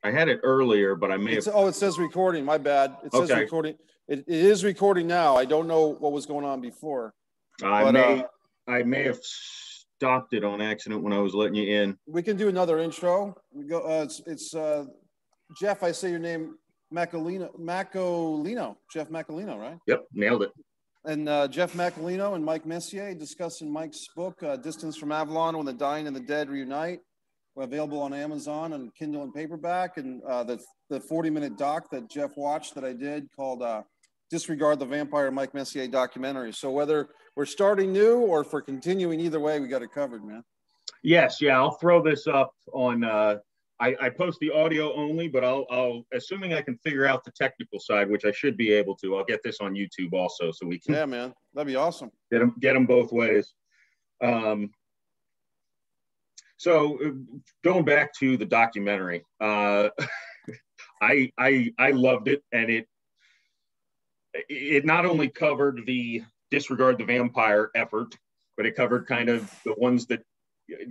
I had it earlier, but I may have. Oh, it says recording. My bad. It says Okay. recording. It is recording now. I don't know what was going on before. I may have stopped it on accident when I was letting you in. We can do another intro. We go. It's Jeff. I say your name, Macolino. Jeff Macolino, right? Yep, nailed it. And Jeff Macolino and Mike Messier discussing Mike's book, Distance from Avalon: When the Dying and the Dead Reunite. We're available on Amazon and Kindle and paperback. And the 40-minute doc that Jeff watched that I did called Disregard the Vampire, Mike Messier documentary. So whether we're starting new or if we're continuing, either way, we got it covered, man. Yes, yeah, I'll throw this up on. I post the audio only, but I'll assuming I can figure out the technical side, which I should be able to. I'll get this on YouTube also, so we can. Yeah, man, that'd be awesome. Get them both ways. So going back to the documentary, I loved it, and it not only covered the Disregard the Vampire effort, but it covered kind of the ones that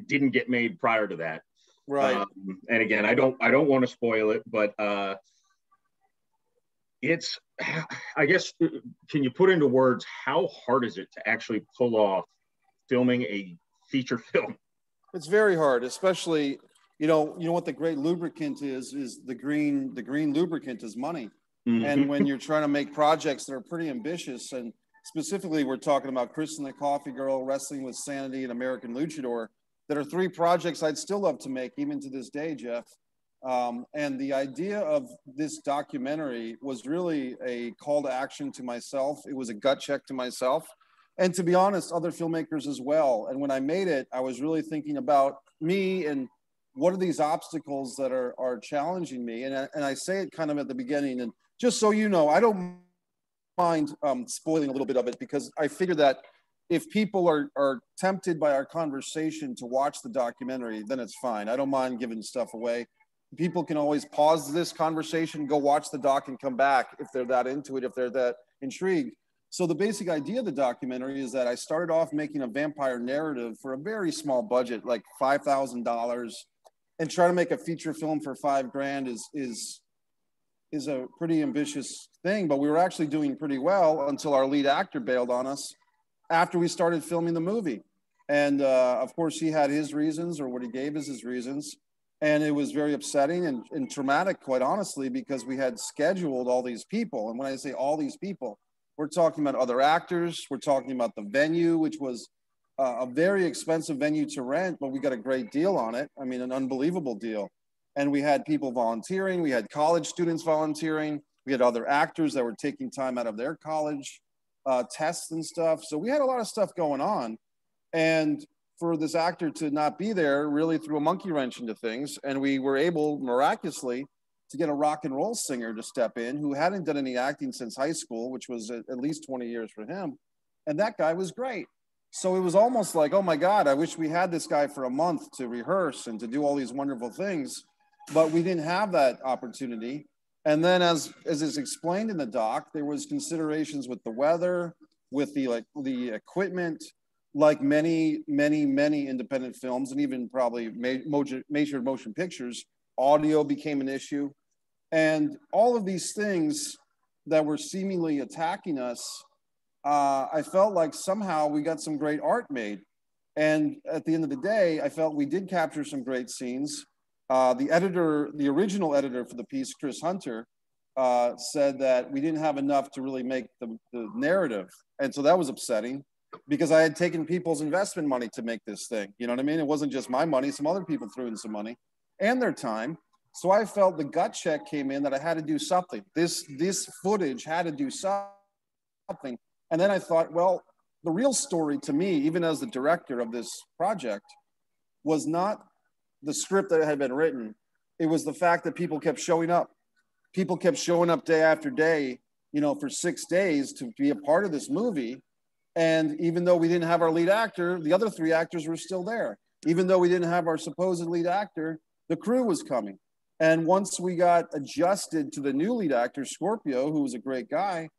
didn't get made prior to that. Right. And again, I don't want to spoil it, but it's, I guess, can you put into words how hard is it to actually pull off filming a feature film? It's very hard, especially, you know what the great lubricant is the green lubricant is money. Mm-hmm. And when you're trying to make projects that are pretty ambitious, and specifically we're talking about Kristen the Coffee Girl, Wrestling with Sanity, and American Luchador, that are 3 projects I'd still love to make even to this day, Jeff. And the idea of this documentary was really a call to action to myself. It was a gut check to myself. And to be honest, other filmmakers as well. And when I made it, I was really thinking about me and what are these obstacles that are challenging me. And I say it kind of at the beginning. And just so you know, I don't mind spoiling a little bit of it, because I figure that if people are tempted by our conversation to watch the documentary, then it's fine. I don't mind giving stuff away. People can always pause this conversation, go watch the doc and come back if they're that into it, if they're that intrigued. So the basic idea of the documentary is that I started off making a vampire narrative for a very small budget, like $5,000, and try to make a feature film for $5,000 is a pretty ambitious thing. But we were actually doing pretty well until our lead actor bailed on us after we started filming the movie. And of course, he had his reasons, or what he gave as his reasons. And it was very upsetting and traumatic, quite honestly, because we had scheduled all these people. And when I say all these people, we're talking about other actors. We're talking about the venue, which was a very expensive venue to rent, but we got a great deal on it. I mean, an unbelievable deal. And we had people volunteering. We had college students volunteering. We had other actors that were taking time out of their college tests and stuff. So we had a lot of stuff going on. And for this actor to not be there really threw a monkey wrench into things. And we were able, miraculously, to get a rock and roll singer to step in who hadn't done any acting since high school, which was at least 20 years for him. And that guy was great. So it was almost like, oh my God, I wish we had this guy for a month to rehearse and to do all these wonderful things, but we didn't have that opportunity. And then as is explained in the doc, there was considerations with the weather, with the equipment, like many independent films, and even probably major motion pictures, audio became an issue. And all of these things that were seemingly attacking us, I felt like somehow we got some great art made. And at the end of the day, I felt we did capture some great scenes. The original editor for the piece, Chris Hunter, said that we didn't have enough to really make the narrative. And so that was upsetting, because I had taken people's investment money to make this thing. You know what I mean? It wasn't just my money. Some other people threw in some money and their time. So I felt the gut check came in that I had to do something. This footage had to do something. And then I thought, well, the real story to me, even as the director of this project, was not the script that had been written. It was the fact that people kept showing up. People kept showing up day after day, you know, for 6 days to be a part of this movie. And even though we didn't have our lead actor, the other 3 actors were still there. Even though we didn't have our supposed lead actor, the crew was coming. And once we got adjusted to the new lead actor, Scorpio, who was a great guy,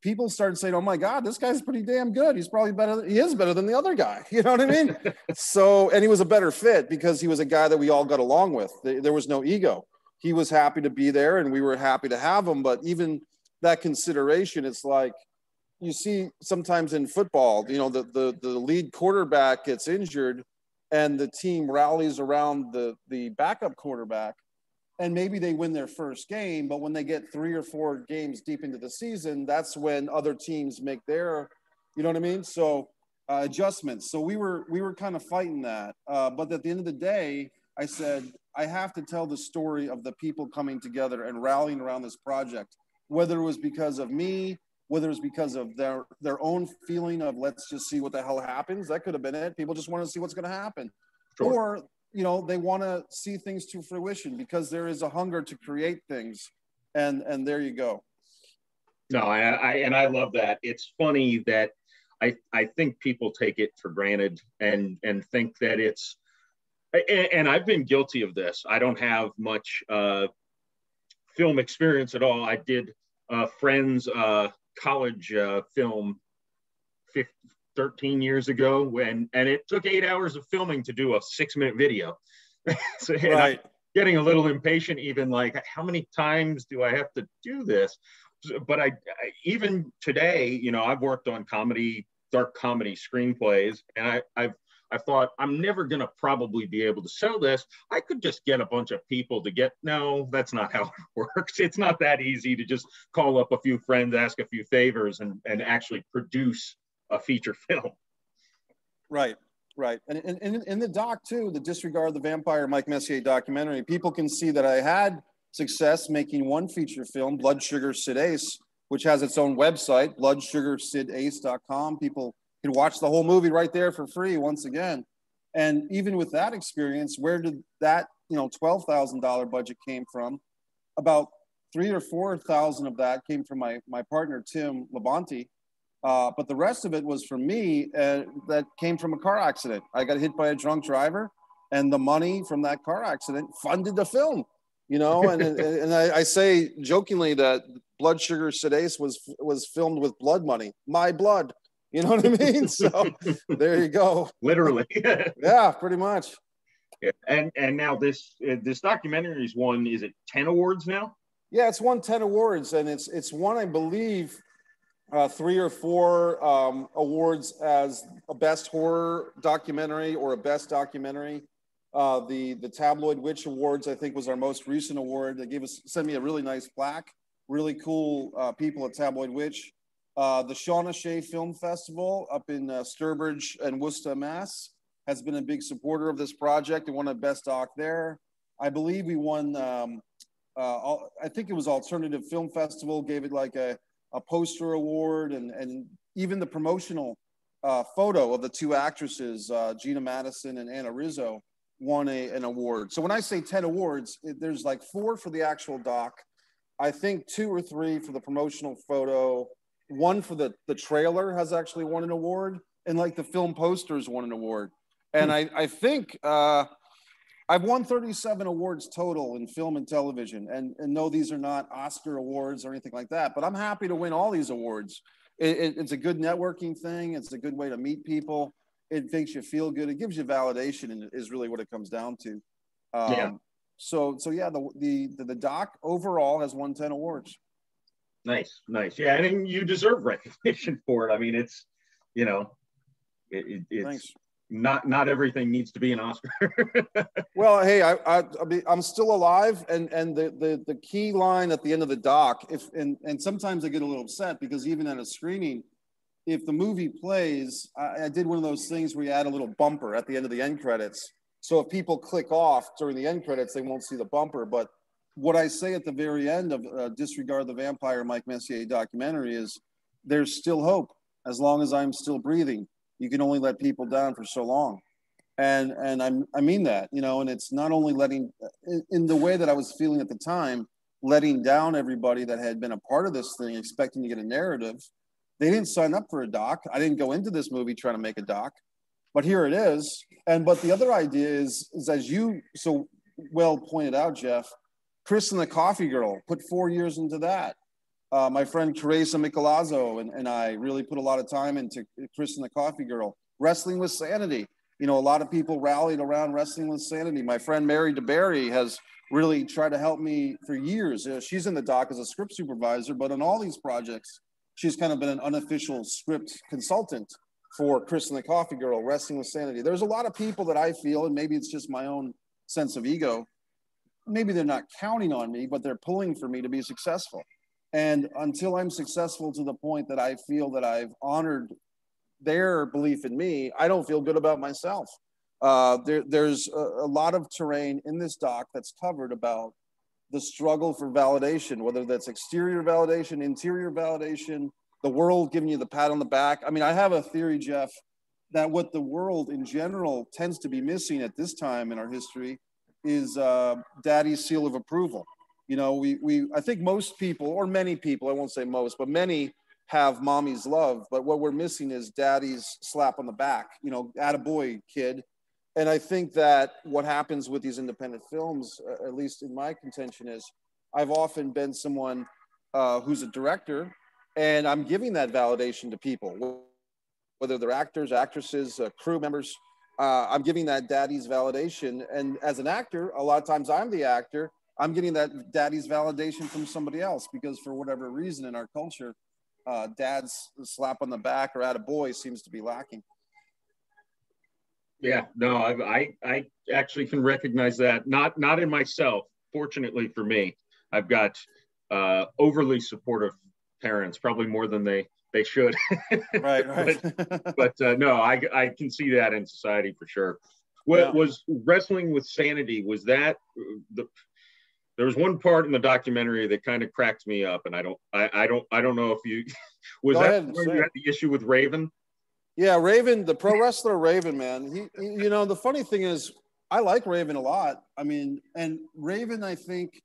people started saying, oh my God, this guy's pretty damn good. He's probably better. He is better than the other guy. You know what I mean? So, and he was a better fit because he was a guy that we all got along with. There was no ego. he was happy to be there and we were happy to have him. But even that consideration, it's like you see sometimes in football, you know, the lead quarterback gets injured and the team rallies around the backup quarterback, and maybe they win their first game, but when they get 3 or 4 games deep into the season, that's when other teams make their, you know what I mean? So adjustments. So we were kind of fighting that. But at the end of the day, I said, I have to tell the story of the people coming together and rallying around this project, whether it was because of me, whether it was because of their own feeling of let's just see what the hell happens. That could have been it. People just want to see what's going to happen. Sure. Or, you know, they want to see things to fruition because there is a hunger to create things. And there you go. No, I love that. It's funny that I think people take it for granted and think that it's, and I've been guilty of this. I don't have much film experience at all. I did Friends college film 13 years ago, and it took 8 hours of filming to do a 6-minute video. So, right. I'm getting a little impatient, even like, how many times do I have to do this? But I even today, you know, I've worked on dark comedy screenplays, and I've thought I'm never going to probably be able to sell this. I could just get a bunch of people to no, that's not how it works. It's not that easy to just call up a few friends, ask a few favors, and actually produce a feature film. Right. And in the doc too, the Disregard the Vampire Mike Messier documentary, people can see that I had success making one feature film, Blood Sugar Sid Ace, which has its own website, bloodsugarsidace.com. People can watch the whole movie right there for free once again. And even with that experience, where did that, you know, $12,000 budget came from? About 3,000 or 4,000 of that came from my partner, Tim Labonte. But the rest of it was from me, that came from a car accident. I got hit by a drunk driver, and the money from that car accident funded the film, you know, and I say jokingly that Blood Sugar Sid Ace was filmed with blood money, my blood. You know what I mean? So there you go. Literally. Yeah, pretty much. Yeah. And now this documentary's won, is it 10 awards now? Yeah, it's won 10 awards, and it's won, I believe, 3 or 4 awards as a best horror documentary or a best documentary. The Tabloid Witch Awards, I think, was our most recent award. They sent me a really nice plaque. Really cool people at Tabloid Witch. The Shawnee Film Festival up in Sturbridge and Worcester, Mass, has been a big supporter of this project and won a best doc there. I believe we won, I think it was Alternative Film Festival, gave it like a poster award, and even the promotional photo of the 2 actresses, Gina Madison and Anna Rizzo, won an award. So when I say 10 awards, there's like 4 for the actual doc. I think 2 or 3 for the promotional photo. 1 for the trailer has actually won an award, and like the film posters won an award. And I think I've won 37 awards total in film and television. And no, these are not Oscar awards or anything like that, but I'm happy to win all these awards. It's a good networking thing. It's a good way to meet people. It makes you feel good. It gives you validation, and is really what it comes down to. Yeah. So yeah, the doc overall has won 10 awards. Nice. Yeah, and you deserve recognition for it. I mean, it's, you know, it's Thanks. Not everything needs to be an Oscar. Well, hey, I'm still alive, and the key line at the end of the doc, and sometimes I get a little upset because even at a screening, if the movie plays, I did one of those things where you add a little bumper at the end of the end credits. So if people click off during the end credits, they won't see the bumper. But what I say at the very end of Disregard the Vampire Mike Messier documentary is, there's still hope. As long as I'm still breathing, you can only let people down for so long. And I mean that, you know, and it's not only letting, in the way that I was feeling at the time, letting down everybody that had been a part of this thing, expecting to get a narrative. They didn't sign up for a doc. I didn't go into this movie trying to make a doc, but here it is. But the other idea is as you so well pointed out, Jeff, Chris and the Coffee Girl, put 4 years into that. My friend Teresa Michelazzo and I really put a lot of time into Chris and the Coffee Girl. Wrestling with Sanity. You know, a lot of people rallied around Wrestling with Sanity. My friend Mary DeBerry has really tried to help me for years. She's in the doc as a script supervisor, but on all these projects, she's kind of been an unofficial script consultant for Chris and the Coffee Girl, Wrestling with Sanity. There's a lot of people that I feel, and maybe it's just my own sense of ego, maybe they're not counting on me, but they're pulling for me to be successful. And until I'm successful to the point that I feel that I've honored their belief in me, I don't feel good about myself. There's a lot of terrain in this doc that's covered about the struggle for validation, whether that's exterior validation, interior validation, the world giving you the pat on the back. I mean, I have a theory, Jeff, that what the world in general tends to be missing at this time in our history is daddy's seal of approval. You know, I think most people, or many people, I won't say most, but many have mommy's love, but what we're missing is daddy's slap on the back, you know, attaboy, kid. And I think that what happens with these independent films, at least in my contention, is I've often been someone who's a director, and I'm giving that validation to people, whether they're actors, actresses, crew members. I'm giving that daddy's validation. And as an actor, a lot of times I'm the actor, I'm getting that daddy's validation from somebody else, because for whatever reason in our culture, dad's slap on the back or attaboy seems to be lacking. Yeah, no, I actually can recognize that. Not in myself. Fortunately for me, I've got overly supportive parents, probably more than they should. Right. but no, I can see that in society for sure. What was Wrestling with Sanity? Was that there was one part in the documentary that kind of cracked me up, and I don't know if you was Go that ahead, where you had the issue with Raven? Yeah, Raven, the pro wrestler Raven, man. He, you know, the funny thing is, I like Raven a lot. I mean, and Raven, I think,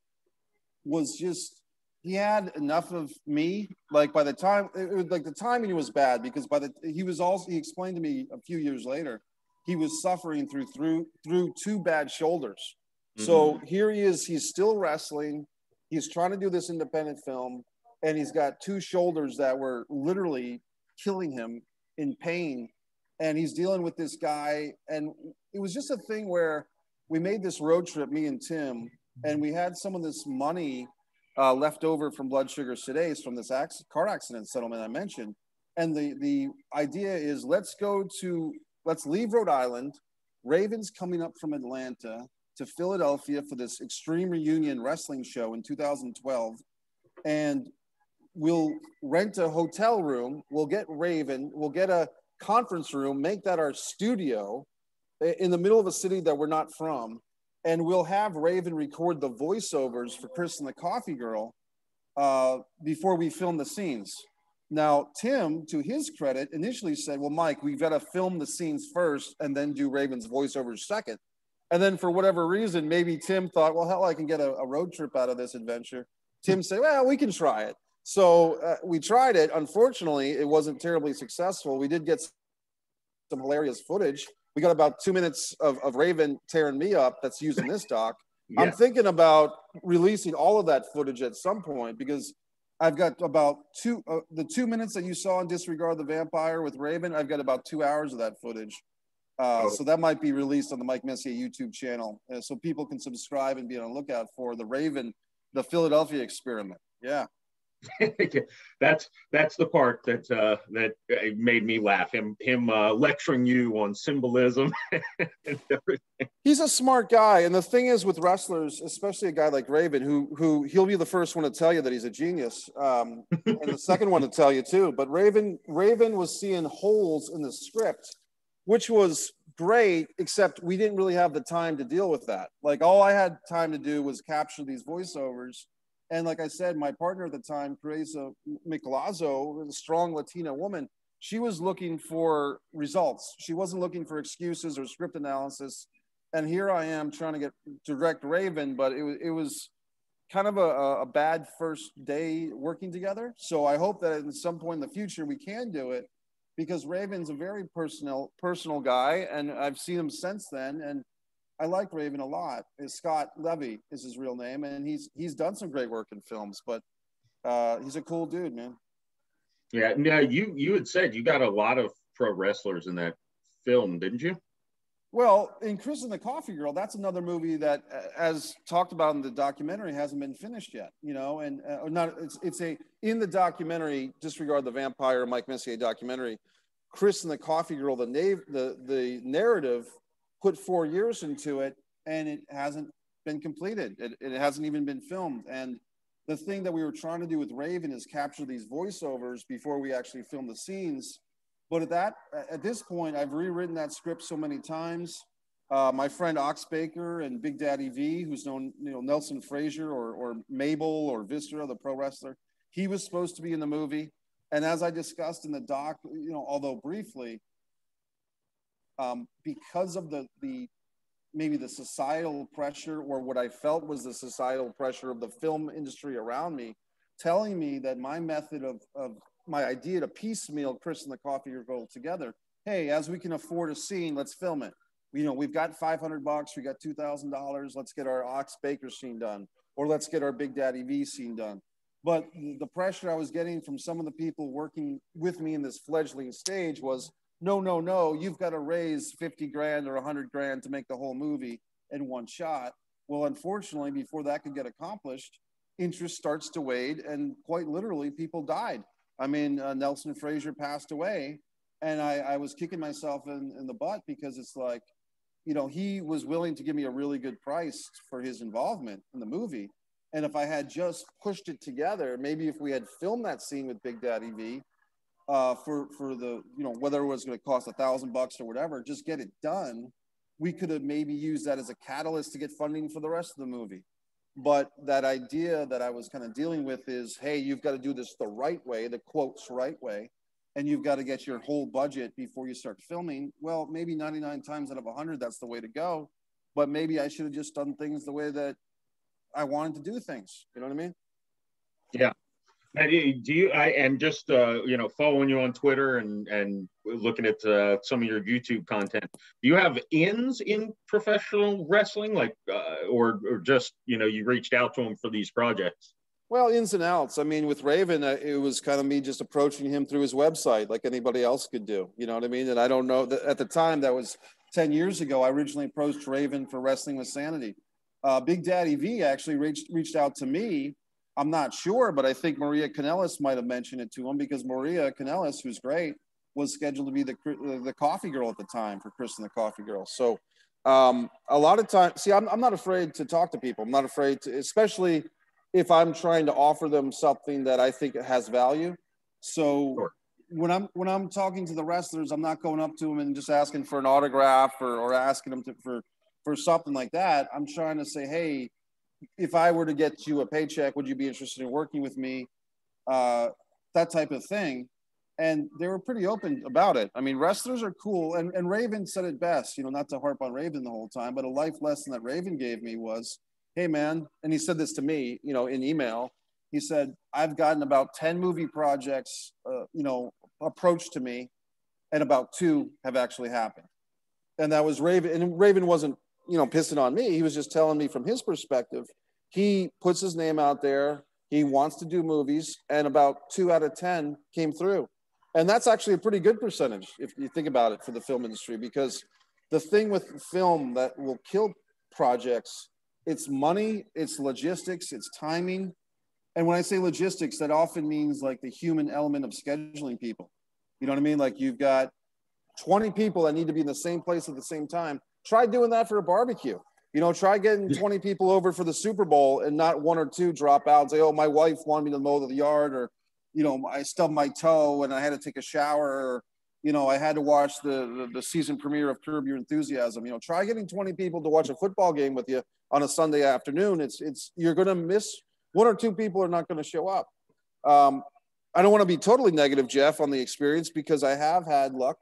was just, he had enough of me. Like by the time, it was like the timing was bad, because he explained to me a few years later, he was suffering through two bad shoulders. Mm-hmm. So here he is, he's still wrestling. He's trying to do this independent film, and he's got two shoulders that were literally killing him in pain, and he's dealing with this guy. And it was just a thing where we made this road trip, me and Tim, and we had some of this money left over from Blood Sugar Sedase from this car accident settlement I mentioned. And the idea is, let's leave Rhode Island. Raven's coming up from Atlanta to Philadelphia for this Extreme Reunion wrestling show in 2012. And we'll rent a hotel room, we'll get Raven, we'll get a conference room, make that our studio in the middle of a city that we're not from, and we'll have Raven record the voiceovers for Chris and the Coffee Girl before we film the scenes. Now, Tim, to his credit, initially said, well, Mike, we've got to film the scenes first and then do Raven's voiceovers second. And then for whatever reason, maybe Tim thought, well, hell, I can get a road trip out of this adventure. Tim said, well, we can try it. So we tried it. Unfortunately, it wasn't terribly successful. We did get some hilarious footage. We got about 2 minutes of Raven tearing me up that's used in this doc. Yeah. I'm thinking about releasing all of that footage at some point, because I've got about the 2 minutes that you saw in Disregard the Vampire with Raven, I've got about 2 hours of that footage. So that might be released on the Mike Messier YouTube channel, so people can subscribe and be on the lookout for the Raven, the Philadelphia experiment. Yeah. That's the part that made me laugh. Him lecturing you on symbolism and everything. He's a smart guy, and the thing is with wrestlers, especially a guy like Raven, who he'll be the first one to tell you that he's a genius, and the second one to tell you too. But Raven was seeing holes in the script, which was great, except we didn't really have the time to deal with that. Like, all I had time to do was capture these voiceovers. And like I said, my partner at the time, Teresa Michelazzo, a strong Latina woman, she was looking for results. She wasn't looking for excuses or script analysis. And here I am trying to direct Raven, but it was kind of a bad first day working together. So I hope that at some point in the future we can do it, because Raven's a very personal guy, and I've seen him since then. And I like Raven a lot. Scott Levy is his real name, and he's done some great work in films, but he's a cool dude, man. Yeah. Now you had said you got a lot of pro wrestlers in that film, didn't you? Well, in Chris and the Coffee Girl, that's another movie that, as talked about in the documentary, hasn't been finished yet. You know, and or not. It's a in the documentary. Disregard the vampire Mike Messier documentary. Chris and the Coffee Girl, the narrative put 4 years into it, and it hasn't been completed. It hasn't even been filmed. And the thing that we were trying to do with Raven is capture these voiceovers before we actually film the scenes. But at this point, I've rewritten that script so many times. My friend Ox Baker and Big Daddy V, who's known, you know, Nelson Frazier or Mabel or Viscera, the pro wrestler, he was supposed to be in the movie. And as I discussed in the doc, you know, although briefly, because of maybe the societal pressure, or what I felt was the societal pressure of the film industry around me, telling me that my method of my idea to piecemeal Chris and the Coffee Girl together, hey, as we can afford a scene, let's film it. You know, we've got $500, we got $2,000, let's get our Ox Baker scene done, or let's get our Big Daddy V scene done. But the pressure I was getting from some of the people working with me in this fledgling stage was, no, you've got to raise 50 grand or 100 grand to make the whole movie in one shot. Well, unfortunately, before that could get accomplished, interest starts to wane, and quite literally, people died. I mean, Nelson Frazier passed away, and I was kicking myself in the butt, because it's like, you know, he was willing to give me a really good price for his involvement in the movie. And if I had just pushed it together, maybe if we had filmed that scene with Big Daddy V, for the, you know, whether it was going to cost $1,000 or whatever, just get it done, we could have maybe used that as a catalyst to get funding for the rest of the movie. But that idea that I was kind of dealing with is, hey, you've got to do this the right way, the quotes right way, and you've got to get your whole budget before you start filming. Well, maybe 99 times out of 100, that's the way to go. But maybe I should have just done things the way that I wanted to do things. You know what I mean? Yeah. And just you know, following you on Twitter and looking at some of your YouTube content, do you have ins in professional wrestling, like or just, you know, you reached out to them for these projects? Well, ins and outs. I mean, with Raven, it was kind of me just approaching him through his website like anybody else could do. You know what I mean? And I don't know that at the time, that was 10 years ago, I originally approached Raven for Wrestling with Sanity. Big Daddy V actually reached out to me. I'm not sure, but I think Maria Kanellis might have mentioned it to him, because Maria Kanellis, who's great, was scheduled to be the coffee girl at the time for Chris and the Coffee Girl. So a lot of times, see, I'm not afraid to talk to people. I'm not afraid to, especially if I'm trying to offer them something that I think has value. So sure. when I'm talking to the wrestlers, I'm not going up to them and just asking for an autograph or asking them for something like that. I'm trying to say, hey, if I were to get you a paycheck, would you be interested in working with me? That type of thing. And they were pretty open about it. I mean, wrestlers are cool. And Raven said it best, you know, not to harp on Raven the whole time, but a life lesson that Raven gave me was, hey, man, and he said this to me, you know, in email. He said, I've gotten about 10 movie projects, you know, approached to me, and about 2 have actually happened. And that was Raven. And Raven wasn't, you know, pissing on me. He was just telling me from his perspective. He puts his name out there. He wants to do movies, and about 2 out of 10 came through. And that's actually a pretty good percentage if you think about it for the film industry, because the thing with film that will kill projects, it's money, it's logistics, it's timing. And when I say logistics, that often means like the human element of scheduling people. You know what I mean? Like, you've got 20 people that need to be in the same place at the same time. Try doing that for a barbecue. You know, try getting 20 people over for the Super Bowl and not 1 or 2 drop out and say, oh, my wife wanted me to mow the yard, or, you know, I stubbed my toe and I had to take a shower, or, you know, I had to watch the season premiere of Curb Your Enthusiasm. You know, try getting 20 people to watch a football game with you on a Sunday afternoon. You're going to miss 1 or 2 people are not going to show up. I don't want to be totally negative, Jeff, on the experience, because I have had luck.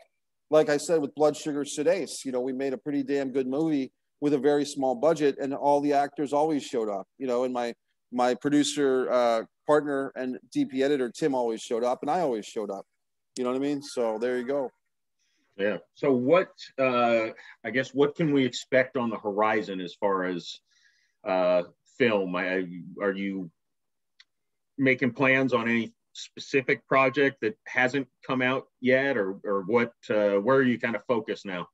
Like I said, with Blood Sugar Sedace, you know, we made a pretty damn good movie with a very small budget, and all the actors always showed up, you know, and my producer, partner and DP editor, Tim, always showed up, and I always showed up. You know what I mean? So there you go. Yeah. So what, I guess, what can we expect on the horizon as far as film? Are you making plans on any specific project that hasn't come out yet, or what, where are you kind of focused now?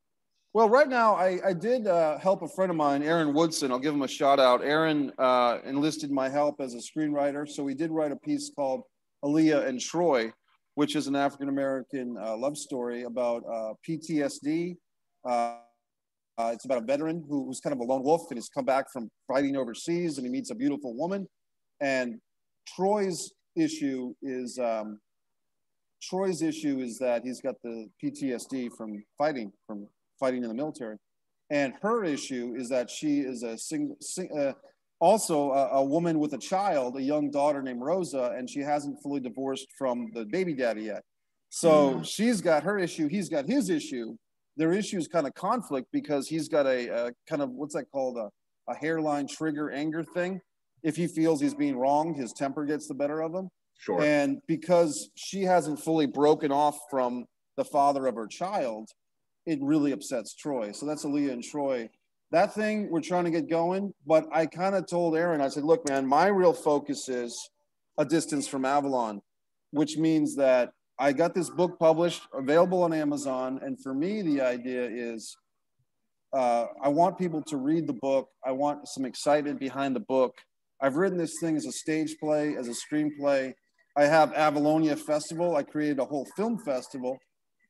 Well, right now, I did help a friend of mine, Aaron Woodson. I'll give him a shout out. Aaron enlisted my help as a screenwriter. So we did write a piece called Aaliyah and Troy, which is an African-American love story about PTSD. It's about a veteran who's kind of a lone wolf, and he's come back from fighting overseas, and he meets a beautiful woman. And Troy's issue is that he's got the PTSD from fighting in the military. And her issue is that she is also a woman with a child, a young daughter named Rosa, and she hasn't fully divorced from the baby daddy yet. So she's got her issue, he's got his issue. Their issues kind of conflict because he's got a kind of, what's that called, a hairline trigger anger thing. If he feels he's being wronged, his temper gets the better of him. Sure. And because she hasn't fully broken off from the father of her child, it really upsets Troy. So that's Aaliyah and Troy. That thing we're trying to get going, but I kind of told Aaron, I said, look, man, my real focus is A Distance from Avalon, which means that I got this book published, available on Amazon. And for me, the idea is I want people to read the book. I want some excitement behind the book. I've written this thing as a stage play, as a screenplay. I have Avalonia Festival. I created a whole film festival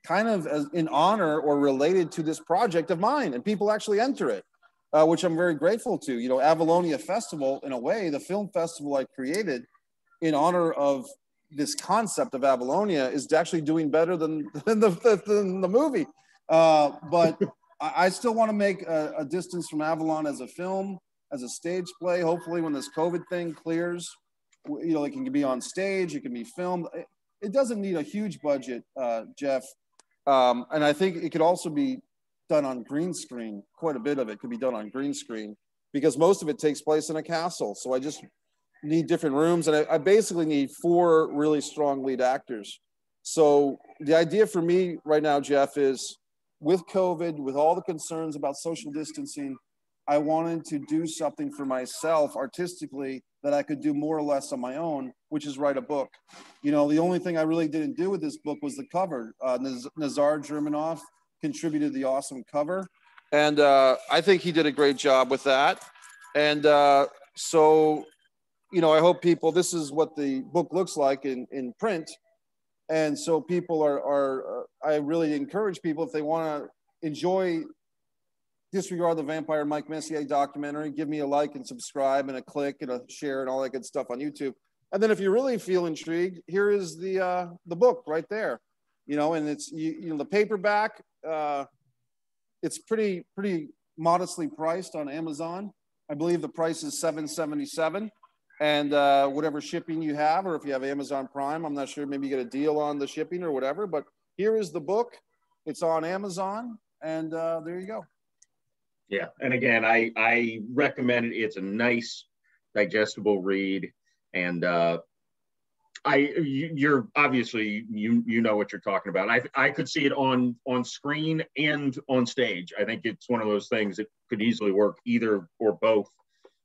kind of as in honor or related to this project of mine, and people actually enter it, which I'm very grateful to. You know, Avalonia Festival, in a way, the film festival I created in honor of this concept of Avalonia is actually doing better than the movie. But I still want to make a Distance from Avalon as a film, as a stage play. Hopefully when this COVID thing clears, you know, it can be on stage, it can be filmed. It doesn't need a huge budget, Jeff. And I think it could also be done on green screen. Quite a bit of it could be done on green screen because most of it takes place in a castle. So I just need different rooms, and I basically need 4 really strong lead actors. So the idea for me right now, Jeff, is with COVID, with all the concerns about social distancing, I wanted to do something for myself artistically that I could do more or less on my own, which is write a book. You know, the only thing I really didn't do with this book was the cover. Nazar Germanoff contributed the awesome cover. And I think he did a great job with that. And so, you know, I hope people, this is what the book looks like in print. And so people I really encourage people, if they want to enjoy Disregard the Vampire Mike Messier documentary, give me a like and subscribe and a click and a share and all that good stuff on YouTube. And then if you really feel intrigued, here is the book right there. You know, and it's, you know, the paperback, it's pretty modestly priced on Amazon. I believe the price is $7.77. And whatever shipping you have, or if you have Amazon Prime, I'm not sure, maybe you get a deal on the shipping or whatever, but here is the book. It's on Amazon, and there you go. Yeah, and again, I recommend it. It's a nice, digestible read, and you're obviously you know what you're talking about. I could see it on screen and on stage. I think it's one of those things that could easily work either or both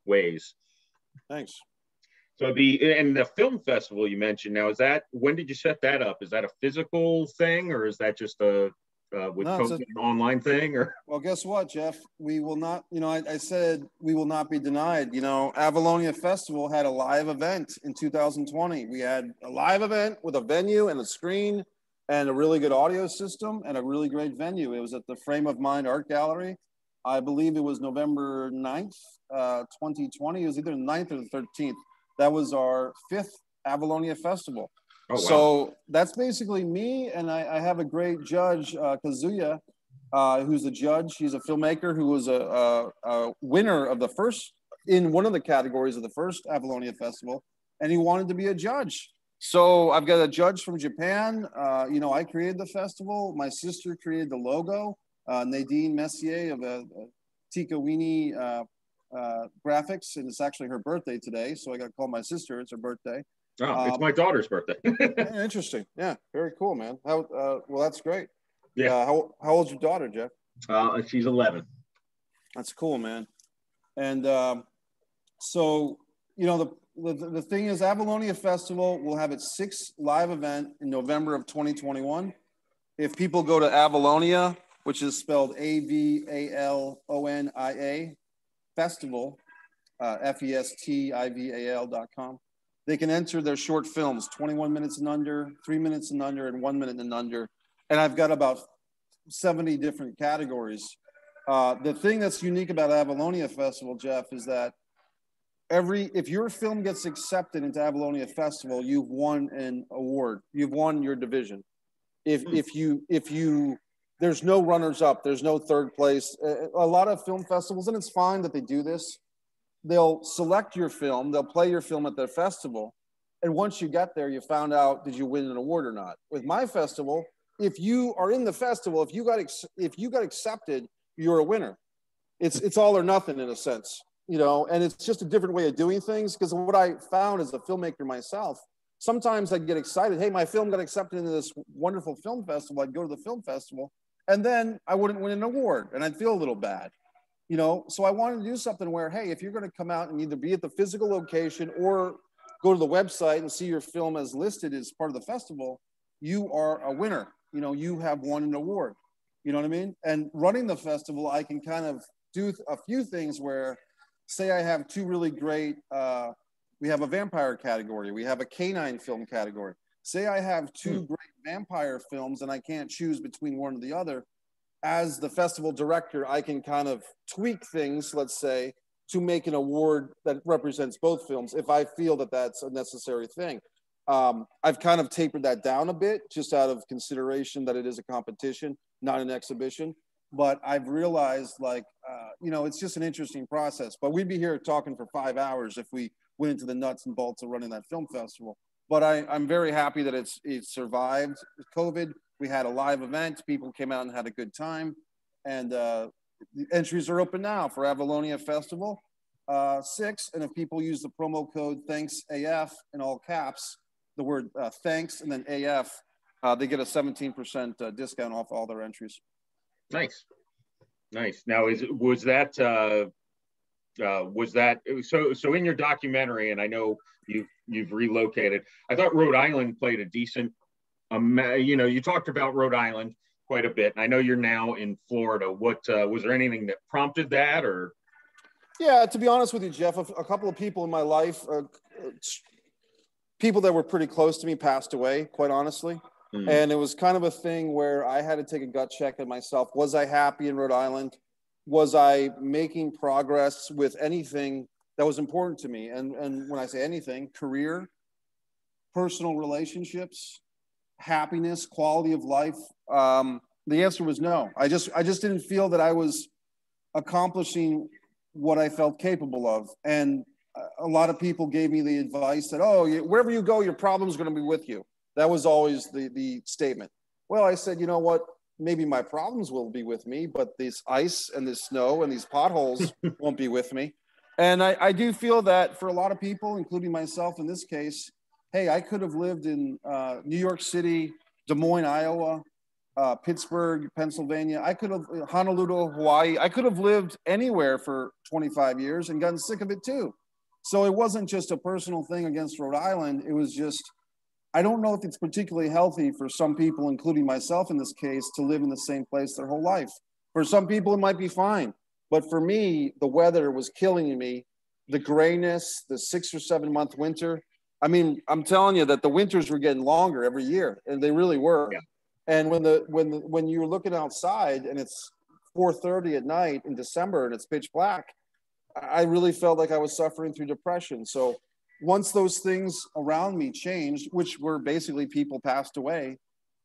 ways. Thanks. So and the film festival you mentioned now, when did you set that up? Is that a physical thing, or is that just an online thing? Or well, guess what, Jeff? We will not. You know, I said we will not be denied. You know, Avalonia Festival had a live event in 2020. We had a live event with a venue and a screen and a really good audio system and a really great venue. It was at the Frame of Mind Art Gallery. I believe it was November 9th, 2020. It was either the 9th or the 13th. That was our 5th Avalonia Festival. Oh, wow. So that's basically me. And I have a great judge, Kazuya, who's a judge. He's a filmmaker who was a winner of in one of the categories of the first Avalonia Festival. And he wanted to be a judge. So I've got a judge from Japan. You know, I created the festival. My sister created the logo. Nadine Messier of Tikawini Graphics, and it's actually her birthday today, so I got to call my sister. It's her birthday. Oh, it's my daughter's birthday. Yeah, interesting. Yeah, very cool, man. Well, that's great. Yeah. How old's your daughter, Jeff? She's 11. That's cool, man. And so, you know, the thing is, Avalonia Festival will have its 6th live event in November of 2021. If people go to Avalonia, which is spelled AVALONIA, Festival, FESTIVAL.com. They can enter their short films, 21 minutes and under, 3 minutes and under, and 1 minute and under. And I've got about 70 different categories. The thing that's unique about Avalonia Festival, Jeff, is that if your film gets accepted into Avalonia Festival, you've won an award. You've won your division. If you there's no runners up, there's no third place. A lot of film festivals, and it's fine that they do this, they'll select your film, they'll play your film at their festival, and once you get there, you found out, did you win an award or not? With my festival, if you are in the festival, if you got accepted, you're a winner. It's all or nothing in a sense, you know, and it's just a different way of doing things. Because what I found as a filmmaker myself, sometimes I'd get excited, hey, my film got accepted into this wonderful film festival. I'd go to the film festival, and then I wouldn't win an award, and I'd feel a little bad. You know, so I wanted to do something where, hey, if you're going to come out and either be at the physical location or go to the website and see your film as listed as part of the festival, you are a winner. You know, you have won an award. You know what I mean? And running the festival, I can kind of do a few things where, say I have two really great, we have a vampire category, we have a canine film category. Say I have two great vampire films and I can't choose between one or the other. As the festival director, I can kind of tweak things, let's say, to make an award that represents both films if I feel that that's a necessary thing. I've kind of tapered that down a bit just out of consideration that it is a competition, not an exhibition. But I've realized, like, you know, it's just an interesting process. But we'd be here talking for 5 hours if we went into the nuts and bolts of running that film festival. But I'm very happy that it survived COVID. We had a live event. People came out and had a good time. And the entries are open now for Avalonia Festival 6. And if people use the promo code THANKSAF in all caps, the word thanks and then AF, they get a 17% discount off all their entries. Nice. Now, was that so in your documentary, and I know you've relocated, I thought Rhode Island played a decent, you know, you talked about Rhode Island quite a bit, and I know you're now in Florida. What was there anything that prompted that, or? Yeah, to be honest with you, Jeff, a couple of people in my life, people that were pretty close to me, passed away, quite honestly. And it was kind of a thing where I had to take a gut check at myself. Was I happy in Rhode Island? Was I making progress with anything that was important to me? And when I say anything, career, personal relationships, happiness, quality of life. The answer was no. I just didn't feel that I was accomplishing what I felt capable of. And a lot of people gave me the advice that, oh, wherever you go, your problem's going to be with you. That was always the statement. Well, I said, you know what? Maybe my problems will be with me, but this ice and this snow and these potholes won't be with me. And I do feel that for a lot of people, including myself in this case, hey, I could have lived in New York City, Des Moines, Iowa, Pittsburgh, Pennsylvania. I could have Honolulu, Hawaii. I could have lived anywhere for 25 years and gotten sick of it too. So it wasn't just a personal thing against Rhode Island. It was just, I don't know if it's particularly healthy for some people, including myself in this case, to live in the same place their whole life. For some people, it might be fine. But for me, the weather was killing me. The grayness, the 6 or 7 month winter. I mean, I'm telling you that the winters were getting longer every year, and they really were. Yeah. And when you're looking outside and it's 4:30 at night in December and it's pitch black, I really felt like I was suffering through depression. So once those things around me changed, which were basically people passed away,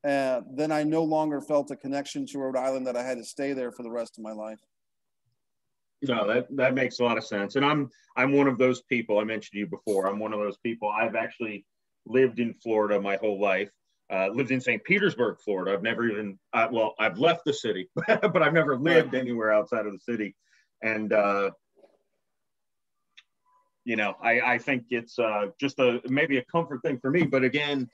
then I no longer felt a connection to Rhode Island that I had to stay there for the rest of my life. No, that makes a lot of sense. And I'm one of those people. I mentioned to you before. I'm one of those people. I've actually lived in Florida my whole life. Lived in St. Petersburg, Florida. I've never even, I've left the city, but I've never lived anywhere outside of the city. And, you know, I think it's just maybe a comfort thing for me. But again,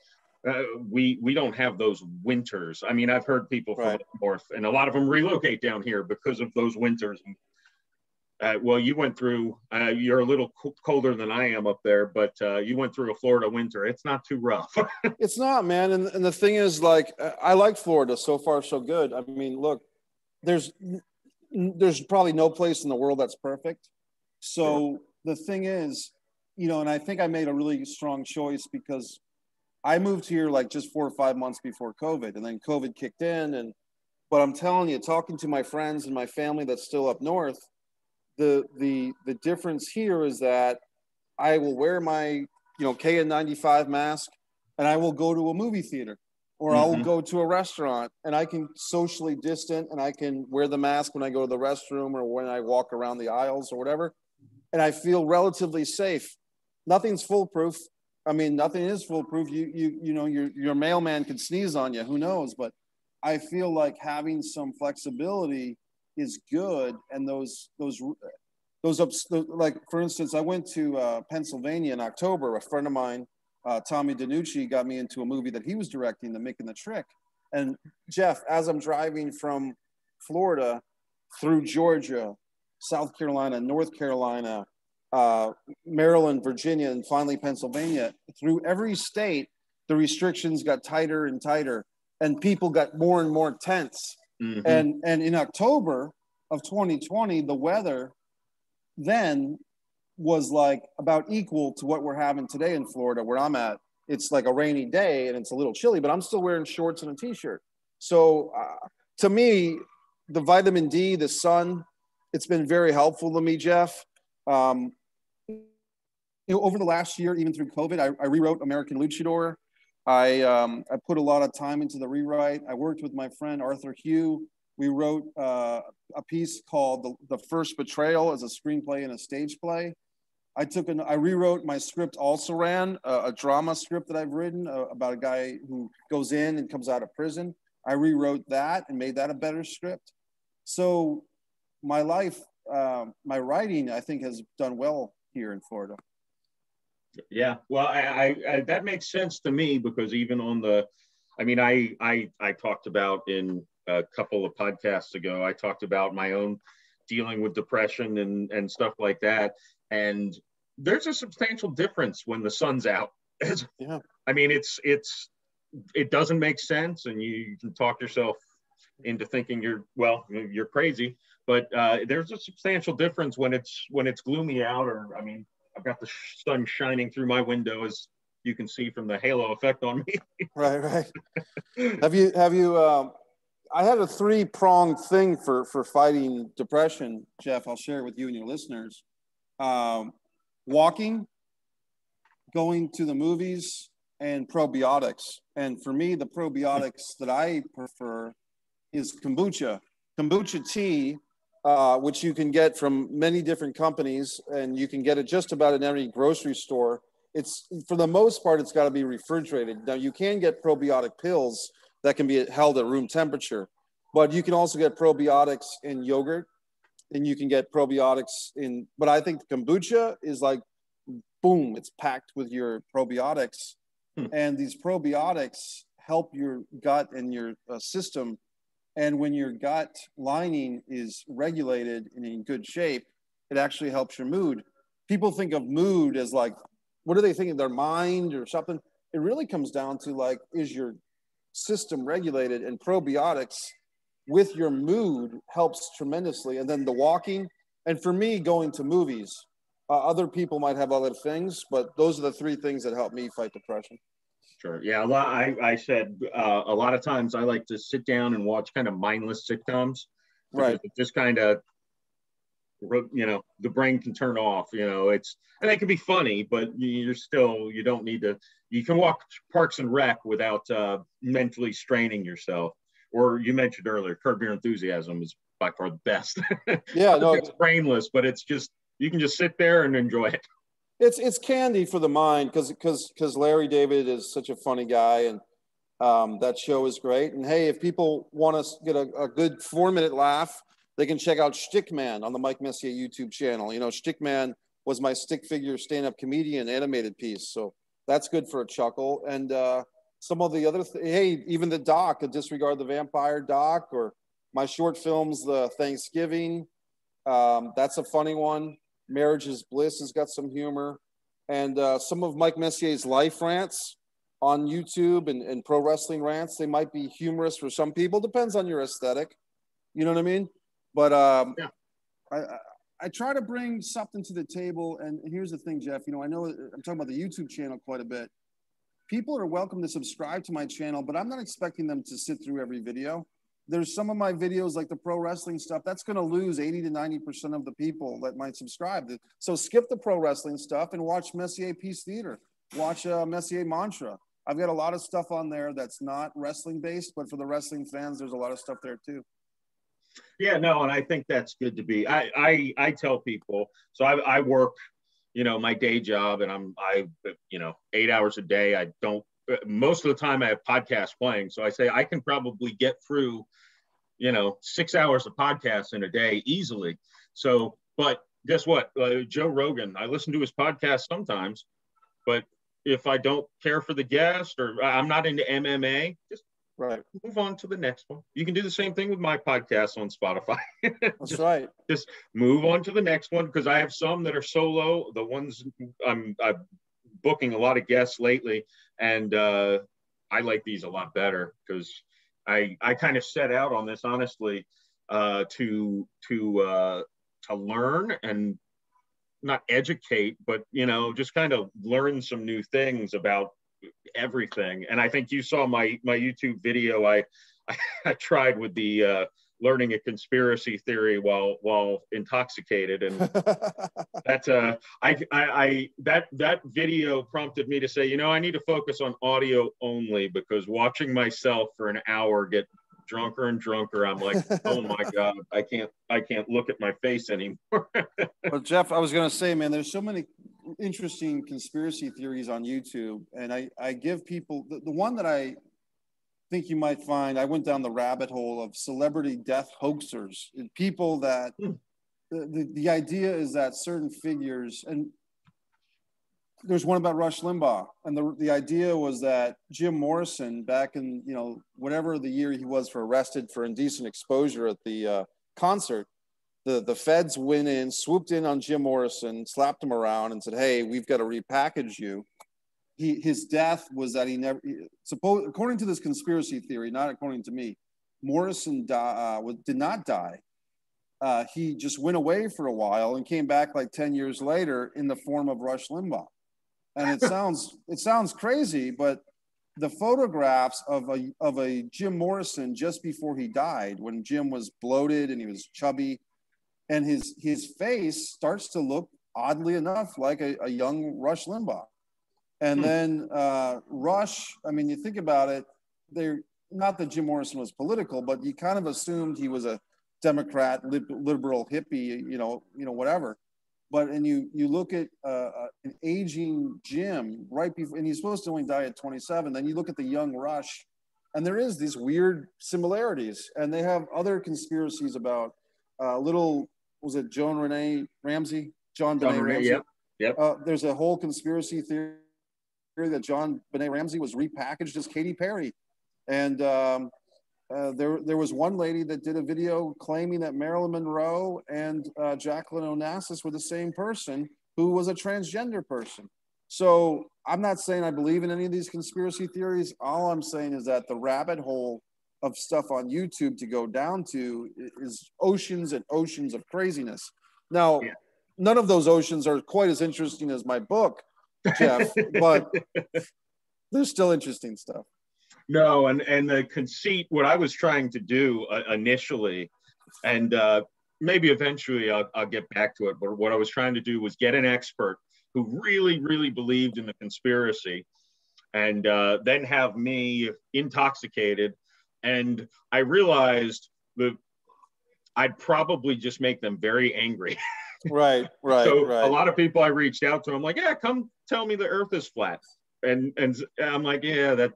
we don't have those winters. I mean, I've heard people from the north, and a lot of them relocate down here because of those winters. Well, you went through, you're a little colder than I am up there, but you went through a Florida winter. It's not too rough. It's not, man. And the thing is, like, I like Florida. So far, so good. I mean, look, there's probably no place in the world that's perfect. So the thing is, you know, and I think I made a really strong choice because I moved here like just 4 or 5 months before COVID, and then COVID kicked in. But I'm telling you, talking to my friends and my family that's still up north, the difference here is that I will wear my, you know, KN95 mask, and I will go to a movie theater, or I will go to a restaurant, and I can socially distant, and I can wear the mask when I go to the restroom or when I walk around the aisles or whatever, and I feel relatively safe. Nothing's foolproof. I mean, nothing is foolproof. You know, your mailman can sneeze on you. Who knows? But I feel like having some flexibility is good. And those like, for instance, I went to Pennsylvania in October. A friend of mine, Tommy DiNucci, got me into a movie that he was directing, The Making the Trick. And Jeff, as I'm driving from Florida through Georgia, South Carolina, North Carolina, Maryland, Virginia, and finally Pennsylvania, through every state, the restrictions got tighter and tighter, and people got more and more tense. And in October of 2020, the weather then was like about equal to what we're having today in Florida, where I'm at. It's like a rainy day and it's a little chilly, but I'm still wearing shorts and a t-shirt. So to me, the vitamin D, the sun, it's been very helpful to me, Jeff. You know, over the last year, even through COVID, I rewrote American Luchador. I put a lot of time into the rewrite. I worked with my friend Arthur Hugh. We wrote a piece called The First Betrayal as a screenplay and a stage play. I rewrote my script, Also Ran, a drama script that I've written about a guy who goes in and comes out of prison. I rewrote that and made that a better script. So my life, my writing, I think, has done well here in Florida. Yeah, well, I that makes sense to me, because even on the, I mean, I talked about in a couple of podcasts ago, I talked about my own dealing with depression and stuff like that. And there's a substantial difference when the sun's out. Yeah. I mean, it doesn't make sense, and you can talk yourself into thinking you're crazy. But there's a substantial difference when it's gloomy out, or I mean, I've got the sun shining through my window, as you can see from the halo effect on me. Right. Have you? I had a 3-pronged thing for fighting depression, Jeff. I'll share it with you and your listeners. Walking, going to the movies, and probiotics. And for me, the probiotics that I prefer is kombucha. Kombucha tea, which you can get from many different companies, and you can get it just about in every grocery store. It's, for the most part, it's got to be refrigerated. Now, you can get probiotic pills that can be held at room temperature, but you can also get probiotics in yogurt, and you can get probiotics in, but I think the kombucha is like, boom, it's packed with your probiotics. And these probiotics help your gut and your system. And when your gut lining is regulated and in good shape, it actually helps your mood. People think of mood as like, what are they thinking? Their mind or something? It really comes down to like, is your system regulated? And probiotics with your mood helps tremendously. And then the walking, and for me, going to movies. Other people might have other things, but those are the 3 things that help me fight depression. Sure. Yeah. I said a lot of times I like to sit down and watch kind of mindless sitcoms. Right. It just kind of, the brain can turn off, and it can be funny, but you don't need to, you can watch Parks and Rec without mentally straining yourself. Or you mentioned earlier, Curb Your Enthusiasm is by far the best. Yeah. No, it's brainless, but it's just, you can just sit there and enjoy it. It's candy for the mind, because Larry David is such a funny guy, and that show is great. And hey, if people want to get a good 4-minute laugh, they can check out Stickman on the Mike Messier YouTube channel. Stickman was my stick figure stand-up comedian animated piece, so that's good for a chuckle. And some of the other, hey, even the doc, a Disregard the Vampire doc, or my short films, the Thanksgiving, that's a funny one. Marriage is Bliss has got some humor, and some of Mike Messier's life rants on YouTube and pro wrestling rants, they might be humorous for some people. Depends on your aesthetic. You know what I mean? But Yeah. I try to bring something to the table. And here's the thing, Jeff, you know, I know I'm talking about the YouTube channel quite a bit. People are welcome to subscribe to my channel, but I'm not expecting them to sit through every video. There's some of my videos, like the pro wrestling stuff, that's going to lose 80 to 90% of the people that might subscribe. So skip the pro wrestling stuff and watch Messier Peace Theater. Watch Messier Mantra. I've got a lot of stuff on there that's not wrestling based, but for the wrestling fans, there's a lot of stuff there too. Yeah, no, and I think that's good to be. I tell people, so I work, you know, my day job, and you know, 8 hours a day. I don't, most of the time I have podcasts playing. So I say I can probably get through, you know, 6 hours of podcasts in a day easily. So, but guess what? Joe Rogan, I listen to his podcast sometimes, but if I don't care for the guest or I'm not into MMA, just right, move on to the next one. You can do the same thing with my podcast on Spotify. That's right. Just move on to the next one, because I have some that are solo. The ones I'm booking a lot of guests lately, and I like these a lot better because I kind of set out on this honestly to learn and not educate, but, you know, just kind of learn some new things about everything. And I think you saw my YouTube video. I tried with the learning a conspiracy theory while intoxicated, and that's that video prompted me to say, you know, I need to focus on audio only, because watching myself for an hour get drunker and drunker, I'm like, oh my God, I can't look at my face anymore. Well, Jeff, I was going to say, man, there's so many interesting conspiracy theories on YouTube, and I give people the one that I think you might find. I went down the rabbit hole of celebrity death hoaxers, and people that the idea is that certain figures, and there's one about Rush Limbaugh, and the idea was that Jim Morrison, back in, you know, whatever the year he was for arrested for indecent exposure at the concert, the feds went in, swooped in on Jim Morrison, slapped him around, and said, "Hey, we've got to repackage you." His death was that he never, according to this conspiracy theory, not according to me, Morrison did not die. He just went away for a while and came back like 10 years later in the form of Rush Limbaugh. And it sounds crazy, but the photographs of a Jim Morrison just before he died, when Jim was bloated and he was chubby, and his face starts to look, oddly enough, like a young Rush Limbaugh. And then Rush, I mean, you think about it, not that Jim Morrison was political, but you kind of assumed he was a Democrat, liberal hippie, you know, whatever. But and you look at an aging Jim right before, and he's supposed to only die at 27. Then you look at the young Rush, and there is these weird similarities. And they have other conspiracies about was it John Benet Ramsey? Yep. There's a whole conspiracy theory that John Benet Ramsey was repackaged as Katy Perry, and there was one lady that did a video claiming that Marilyn Monroe and Jacqueline Onassis were the same person, who was a transgender person. So I'm not saying I believe in any of these conspiracy theories. All I'm saying is that the rabbit hole of stuff on YouTube to go down to is oceans and oceans of craziness. Now, none of those oceans are quite as interesting as my book, Jeff, but there's still interesting stuff. No, and the conceit, what I was trying to do initially, and maybe eventually I'll get back to it, but what I was trying to do was get an expert who really, really believed in the conspiracy, and then have me intoxicated. And I realized that I'd probably just make them very angry. Right. So a lot of people I reached out to, I'm like, yeah, come tell me the earth is flat. And I'm like, yeah, that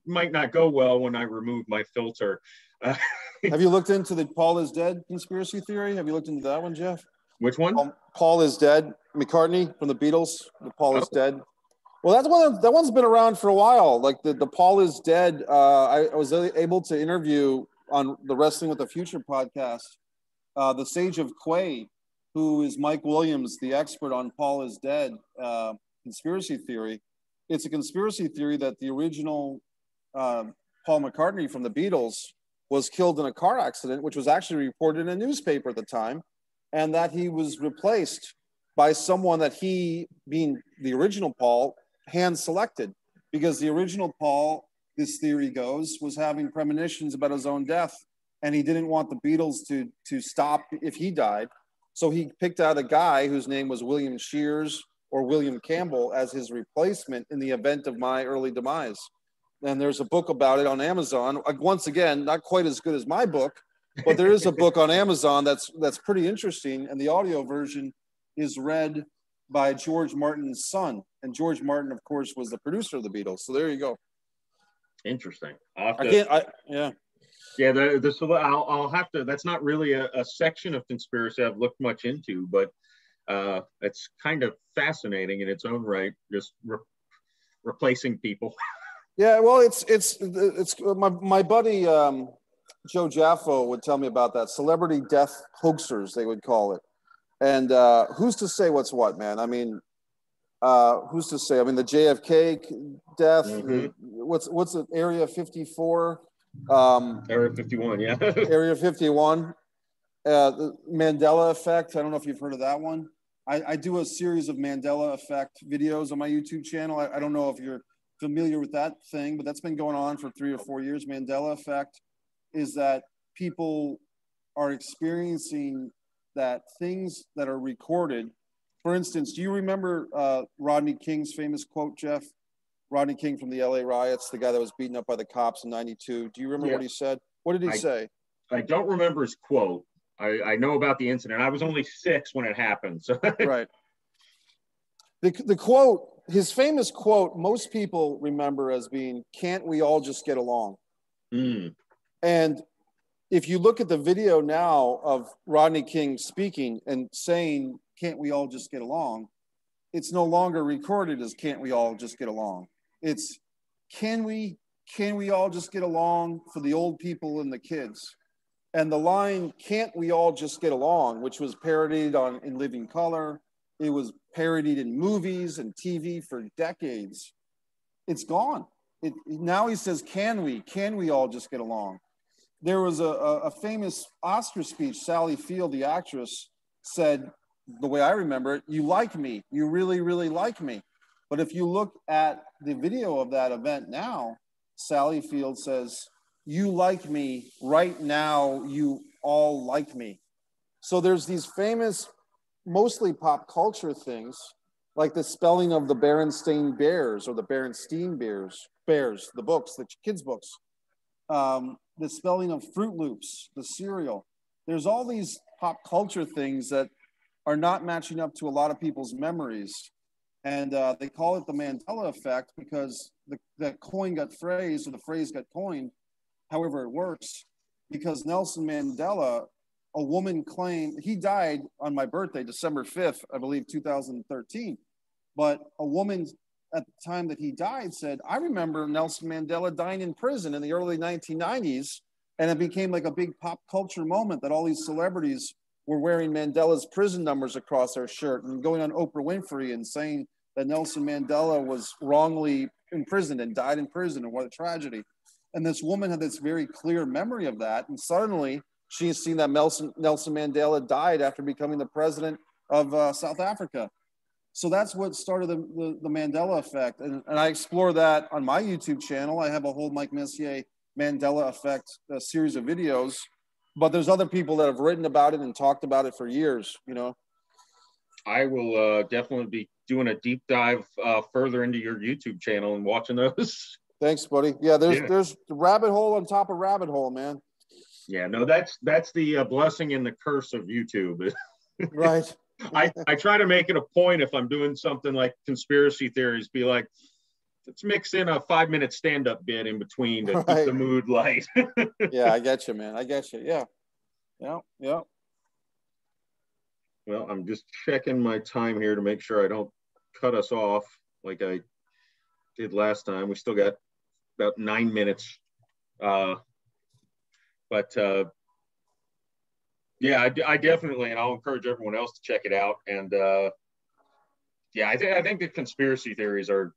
might not go well when I remove my filter. Have you looked into the Paul is dead conspiracy theory? Have you looked into that one, Jeff? Which one? Paul is dead. McCartney from the Beatles. The Paul is dead. Well, that one's been around for a while. Like the Paul is dead. I was able to interview on the Wrestling with the Future podcast the Sage of Quay, who is Mike Williams, the expert on Paul is dead conspiracy theory. It's a conspiracy theory that the original Paul McCartney from the Beatles was killed in a car accident, which was actually reported in a newspaper at the time, and that he was replaced by someone that he, being the original Paul, hand selected, because the original Paul, this theory goes, was having premonitions about his own death, and he didn't want the Beatles to stop if he died. So he picked out a guy whose name was William Shears or William Campbell as his replacement in the event of my early demise. And there's a book about it on Amazon. Once again, not quite as good as my book, but there is a book on Amazon that's pretty interesting. And the audio version is read by George Martin's son. And George Martin, of course, was the producer of the Beatles. So there you go. Interesting. Yeah. Yeah, I'll have to. That's not really a section of conspiracy I've looked much into, but it's kind of fascinating in its own right. Just replacing people. Yeah, well, it's my buddy Joe Jaffo would tell me about that. Celebrity death hoaxers, they would call it. And who's to say what's what, man? I mean, who's to say? I mean, the JFK death. Mm-hmm. What's it? Area 54. Area 51, yeah. Area 51. The Mandela Effect. I don't know if you've heard of that one. I do a series of Mandela Effect videos on my YouTube channel. I don't know if you're familiar with that thing, but that's been going on for 3 or 4 years. Mandela Effect is that people are experiencing that things that are recorded. For instance, do you remember Rodney King's famous quote, Jeff? Rodney King from the LA riots, the guy that was beaten up by the cops in '92. Do you remember what he said? What did he say? I don't remember his quote. I know about the incident. I was only 6 when it happened. So. Right. The quote, his famous quote, most people remember as being, "Can't we all just get along?" Mm. And if you look at the video now of Rodney King speaking and saying, "Can't we all just get along?" it's no longer recorded as "Can't we all just get along?" It's can we all just get along for the old people and the kids? And the line, "Can't we all just get along?" which was parodied in Living Color. It was parodied in movies and TV for decades. It's gone. Now he says, can we all just get along? There was a famous Oscar speech. Sally Field, the actress, said, the way I remember it, "You like me. You really, really like me." But if you look at the video of that event now, Sally Field says, "You like me right now. You all like me." So there's these famous, mostly pop culture things, like the spelling of the Berenstain Bears or the Berenstein Bears, the books, the kids' books, the spelling of Fruit Loops, the cereal. There's all these pop culture things that are not matching up to a lot of people's memories. And they call it the Mandela Effect because the coin got phrased, or the phrase got coined, however it works, because Nelson Mandela, a woman claimed, he died on my birthday, December 5th, I believe, 2013. But a woman at the time that he died said, "I remember Nelson Mandela dying in prison in the early 1990s. And it became like a big pop culture moment that all these celebrities were wearing Mandela's prison numbers across their shirt and going on Oprah Winfrey and saying that Nelson Mandela was wrongly imprisoned and died in prison, and what a tragedy." And this woman had this very clear memory of that. And suddenly she has seen that Nelson Mandela died after becoming the president of South Africa. So that's what started the Mandela Effect. And I explore that on my YouTube channel. I have a whole Mike Messier Mandela Effect series of videos. But there's other people that have written about it and talked about it for years, you know. I will definitely be doing a deep dive further into your YouTube channel and watching those. Thanks, buddy. Yeah, there's rabbit hole on top of rabbit hole, man. Yeah, no, that's the blessing and the curse of YouTube. Right. I try to make it a point, if I'm doing something like conspiracy theories, be like, let's mix in a 5-minute stand-up bit in between to keep the mood light. Yeah, I get you, man. I get you. Yeah. Yeah. Well, I'm just checking my time here to make sure I don't cut us off like I did last time. We still got about 9 minutes. Yeah, I definitely, and I'll encourage everyone else to check it out. And yeah, I think the conspiracy theories are,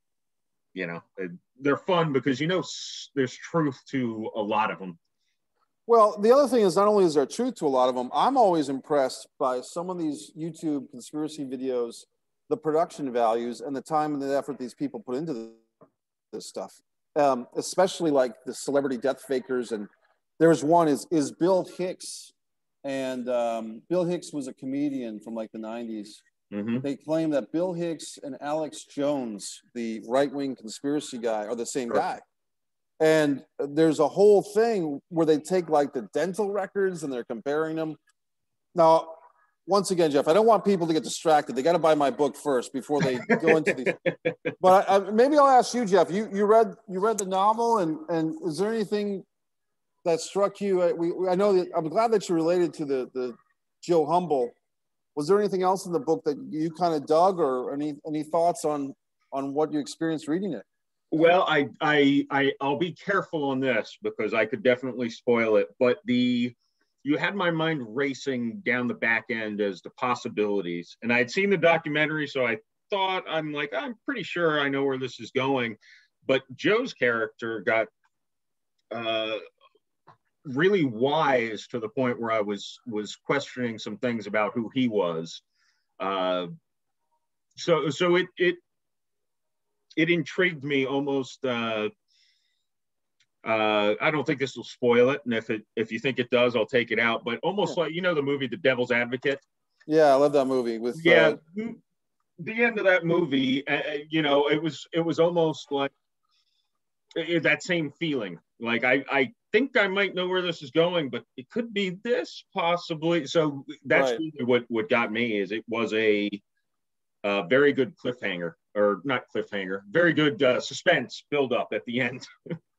they're fun because, there's truth to a lot of them. Well, the other thing is, not only is there truth to a lot of them, I'm always impressed by some of these YouTube conspiracy videos, the production values and the time and the effort these people put into this stuff, especially like the celebrity death fakers. And there's one is Bill Hicks. And Bill Hicks was a comedian from like the 90s. Mm-hmm. They claim that Bill Hicks and Alex Jones, the right-wing conspiracy guy, are the same guy. And there's a whole thing where they take like the dental records and they're comparing them. Now, once again, Jeff, I don't want people to get distracted. They got to buy my book first before they go into these. But maybe I'll ask you, Jeff. You read the novel, and is there anything that struck you? I know that I'm glad that you related to the Joe Humble. Was there anything else in the book that you kind of dug, or any thoughts on what you experienced reading it? Well, I'll be careful on this because I could definitely spoil it. But you had my mind racing down the back end as the possibilities, and I had seen the documentary, so I'm pretty sure I know where this is going. But Joe's character got really wise to the point where I was questioning some things about who he was. So it intrigued me almost. I don't think this will spoil it, and if you think it does, I'll take it out. But almost like the movie The Devil's Advocate. Yeah, I love that movie. With the end of that movie, it was almost like that same feeling. Like I think I might know where this is going, but it could be this possibly. So that's really what got me. Is it was a very good cliffhanger. Or not cliffhanger, very good suspense build up at the end.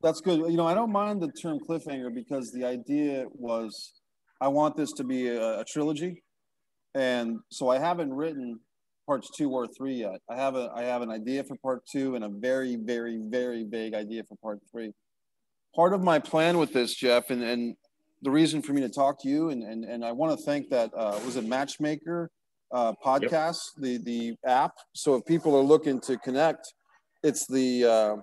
That's good. I don't mind the term cliffhanger because the idea was I want this to be a trilogy. And so I haven't written parts 2 or 3 yet. I have an idea for part 2 and a very, very, very vague idea for part 3. Part of my plan with this, Jeff, and the reason for me to talk to you, and I want to thank that, was it Matchmaker? Podcast, yep. the app. So if people are looking to connect, it's the I'm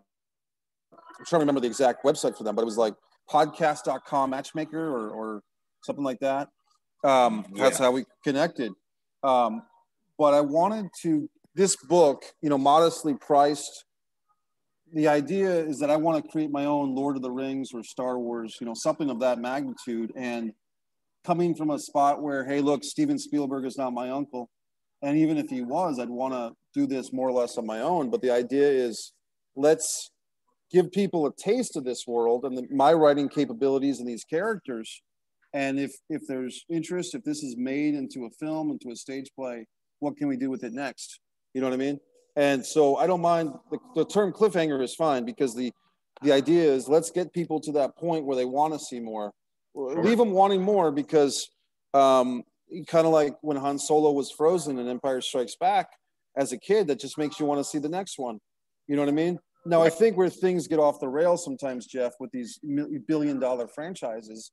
trying to remember the exact website for them, but it was like podcast.com matchmaker or something like that. That's how we connected. But I wanted this book, modestly priced. The idea is that I want to create my own Lord of the Rings or Star Wars, something of that magnitude. And coming from a spot where, hey, look, Steven Spielberg is not my uncle. And even if he was, I'd want to do this more or less on my own. But the idea is let's give people a taste of this world and my writing capabilities and these characters. And if there's interest, if this is made into a film, into a stage play, what can we do with it next? You know what I mean? And so I don't mind. The term cliffhanger is fine because the idea is let's get people to that point where they want to see more. Sure. Leave them wanting more because kind of like when Han Solo was frozen in Empire Strikes Back as a kid, that just makes you want to see the next one. You know what I mean? Now, I think where things get off the rails sometimes, Jeff, with these billion-dollar franchises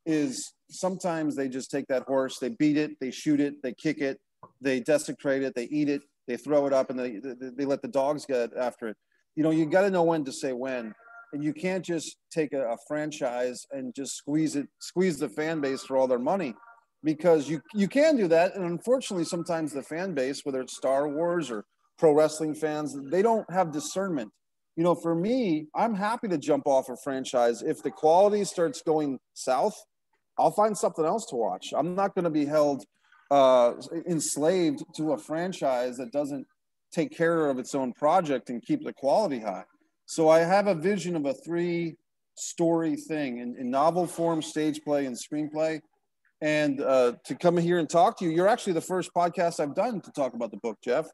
is sometimes they just take that horse, they beat it, they shoot it, they kick it, they desecrate it, they eat it, they throw it up, and they let the dogs get after it. You got to know when to say when. And you can't just take a franchise and just squeeze the fan base for all their money, because you can do that. And unfortunately, sometimes the fan base, whether it's Star Wars or pro wrestling fans, they don't have discernment. For me, I'm happy to jump off a franchise. If the quality starts going south, I'll find something else to watch. I'm not going to be held enslaved to a franchise that doesn't take care of its own project and keep the quality high. So I have a vision of a 3-story thing in novel form, stage play, and screenplay. And to come here and talk to you, you're actually the first podcast I've done to talk about the book, Jeff.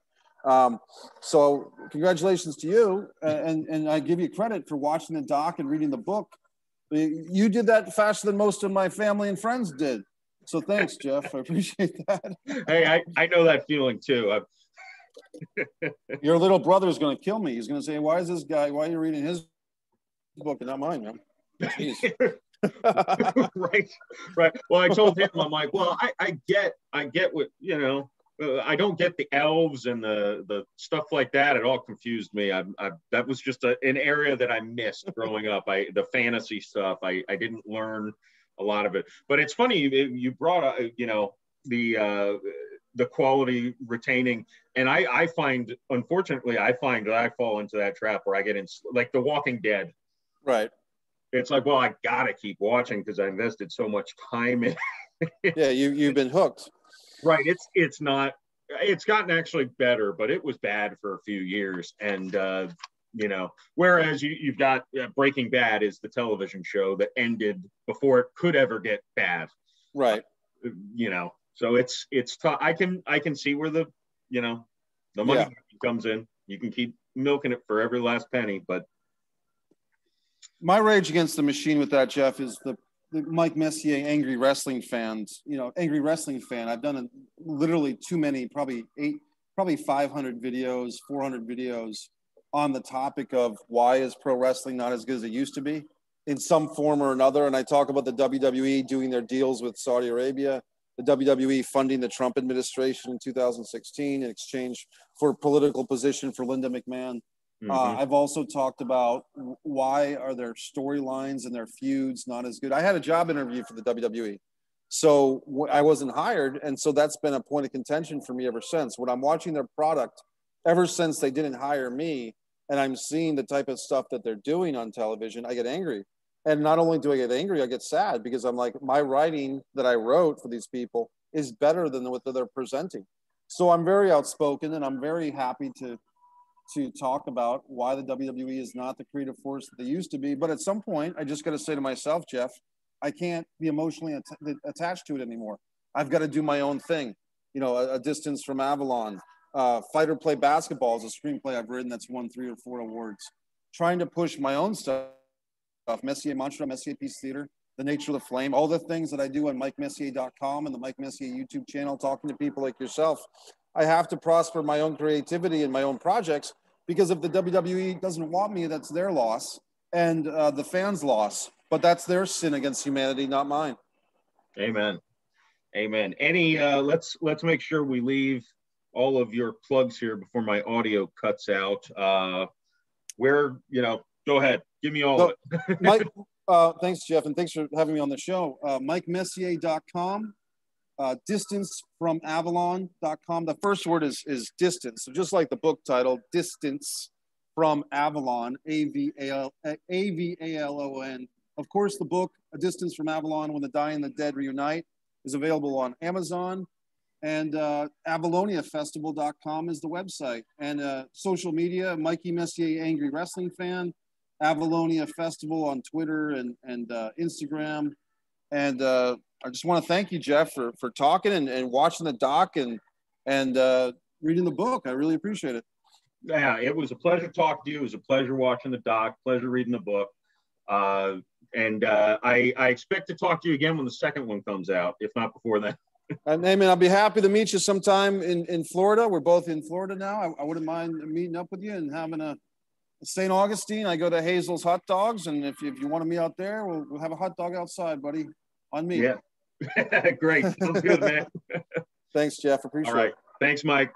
So congratulations to you. And I give you credit for watching the doc and reading the book. You did that faster than most of my family and friends did. So thanks, Jeff. I appreciate that. Hey, I know that feeling too. Your little brother is going to kill me. He's going to say, why are you reading his book and not mine, man? Right. Well, I told him, I'm like, well, I get what, I don't get the elves and the stuff like that. It all confused me. That was just an area that I missed growing up. The fantasy stuff, I didn't learn a lot of it. But it's funny you brought up, you know, the quality retaining, and I find, unfortunately, I find that I fall into that trap where I get in, like The Walking Dead. Right. It's like, well, I gotta keep watching because I invested so much time in it. Yeah, you've been hooked. Right. It's not. It's gotten actually better, but it was bad for a few years, and you know, whereas you've got Breaking Bad is the television show that ended before it could ever get bad. Right. You know, so it's tough. I can see where the, you know, the money comes in. You can keep milking it for every last penny, but my rage against the machine with that, Jeff, is the Mike Messier angry wrestling fans. You know, angry wrestling fan. I've done literally too many, probably 500 videos, 400 videos on the topic of why is pro wrestling not as good as it used to be in some form or another. And I talk about the WWE doing their deals with Saudi Arabia, the WWE funding the Trump administration in 2016 in exchange for political position for Linda McMahon. I've also talked about why are their storylines and their feuds not as good. I had a job interview for the WWE, so I wasn't hired, and so that's been a point of contention for me ever since. When I'm watching their product, ever since they didn't hire me, and I'm seeing the type of stuff that they're doing on television, I get angry. And not only do I get angry, I get sad because I'm like, my writing that I wrote for these people is better than what they're presenting. So I'm very outspoken, and I'm very happy to talk about why the WWE is not the creative force that they used to be. But at some point, I just got to say to myself, Jeff, I can't be emotionally attached to it anymore. I've got to do my own thing. You know, a Distance from Avalon, Fight or Play Basketball is a screenplay I've written that's won 3 or 4 awards. Trying to push my own stuff, Messier Mantra, Messier Peace Theater, The Nature of the Flame, all the things that I do on MikeMessier.com and the Mike Messier YouTube channel, talking to people like yourself. I have to prosper my own creativity and my own projects, because if the WWE doesn't want me, that's their loss, and the fans' loss. But that's their sin against humanity, not mine. Amen. Amen. Any let's make sure we leave all of your plugs here before my audio cuts out. Where, you know, go ahead, give me all of it. Mike, thanks, Jeff, and thanks for having me on the show. MikeMessier.com. DistanceFromAvalon.com. The first word is distance. So just like the book title, Distance from Avalon, AVALON. Of course, the book, A Distance from Avalon, When the Dying and the Dead Reunite, is available on Amazon. And AvaloniaFestival.com is the website. And social media, Mikey Messier, Angry Wrestling Fan, Avalonia Festival on Twitter and Instagram. And I just want to thank you, Jeff, for talking and watching the doc and reading the book. I really appreciate it. Yeah, it was a pleasure talking to you. It was a pleasure watching the doc, pleasure reading the book. And I expect to talk to you again when the second one comes out, if not before then. And Eamon, I'll be happy to meet you sometime in Florida. We're both in Florida now. I wouldn't mind meeting up with you and having a St. Augustine. I go to Hazel's Hot Dogs, and if you want to meet out there, we'll have a hot dog outside, buddy, on me. Yeah. Great. Sounds good, man. Thanks, Jeff. Appreciate it. All right. Thanks, Mike.